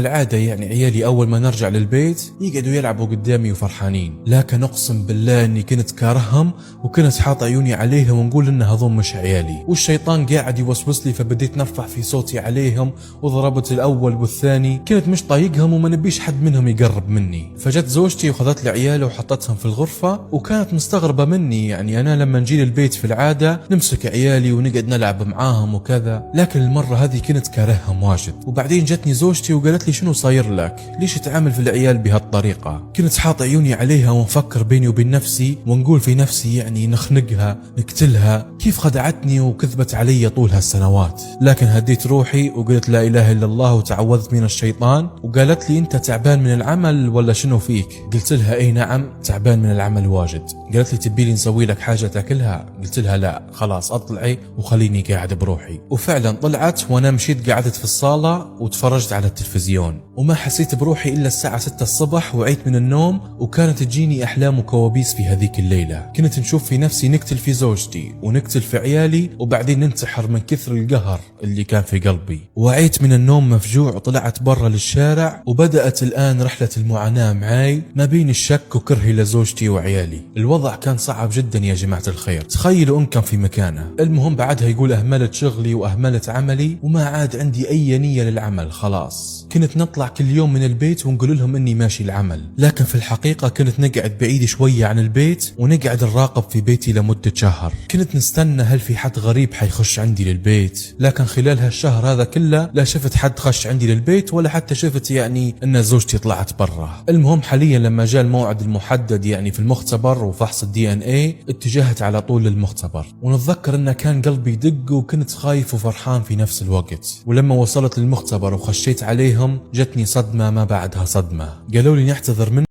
كالعادة يعني عيالي أول ما نرجع للبيت يقعدوا يلعبوا قدامي وفرحانين، لكن أقسم بالله أني كنت كارههم وكنت حاط عيوني عليهم ونقول إن هذول مش عيالي، والشيطان قاعد يوسوس لي، فبديت نرفع في صوتي عليهم وضربت الأول والثاني. كنت مش طايقهم وما نبيش حد منهم يقرب مني. فجت زوجتي وخذت لي عياله وحطتهم في الغرفة، وكانت مستغربة مني. يعني أنا لما نجي للبيت في العادة نمسك عيالي ونقعد نلعب معاهم وكذا، لكن المرة هذه كنت كارههم واجد. وبعدين جتني زوجتي وقالت لي شنو صاير لك؟ ليش تعامل في العيال بهالطريقة؟ كنت حاط عيوني عليها ونفكر بيني وبين نفسي ونقول في نفسي يعني نخنقها نقتلها، كيف خدعتني وكذبت علي طول هالسنوات. لكن هديت روحي وقلت لا إله إلا الله وتعوذت من الشيطان. وقالت لي أنت تعبان من العمل ولا شنو فيك؟ قلت لها أي نعم تعبان من العمل واجد. قالت لي تبي لي نسوي لك حاجة تاكلها؟ قلت لها لا خلاص اطلعي وخليني قاعد بروحي. وفعلا طلعت وانا مشيت قعدت في الصالة وتفرجت على التلفزيون، وما حسيت بروحي الا الساعة 6 الصبح وعيت من النوم. وكانت تجيني احلام وكوابيس في هذيك الليلة. كنت نشوف في نفسي نقتل في زوجتي ونقتل في عيالي وبعدين ننتحر من كثر القهر اللي كان في قلبي. وعيت من النوم مفجوع وطلعت برا للشارع، وبدأت الآن رحلة المعاناة معاي ما بين الشك وكرهي لزوجتي وعيالي. الوضع كان صعب جدا يا جماعة الخير، تخيلوا إن كان في مكانه. المهم بعدها يقول أهملت شغلي وأهملت عملي وما عاد عندي أي نية للعمل خلاص. كنت نطلع كل يوم من البيت ونقول لهم إني ماشي العمل، لكن في الحقيقة كنت نقعد بعيد شوية عن البيت ونقعد نراقب في بيتي لمدة شهر. كنت نستنى هل في حد غريب حيخش عندي للبيت، لكن خلال هالشهر هذا كله لا شفت حد خش عندي للبيت ولا حتى شفت يعني ان زوجتي طلعت برا. المهم حاليا لما جاء الموعد المحدد يعني في المختبر وفحص الدي ان اي اتجهت على طول للمختبر. ونتذكر انه كان قلبي يدق وكنت خايف وفرحان في نفس الوقت. ولما وصلت للمختبر وخشيت عليهم جتني صدمة ما بعدها صدمة. قالوا لي نعتذر منك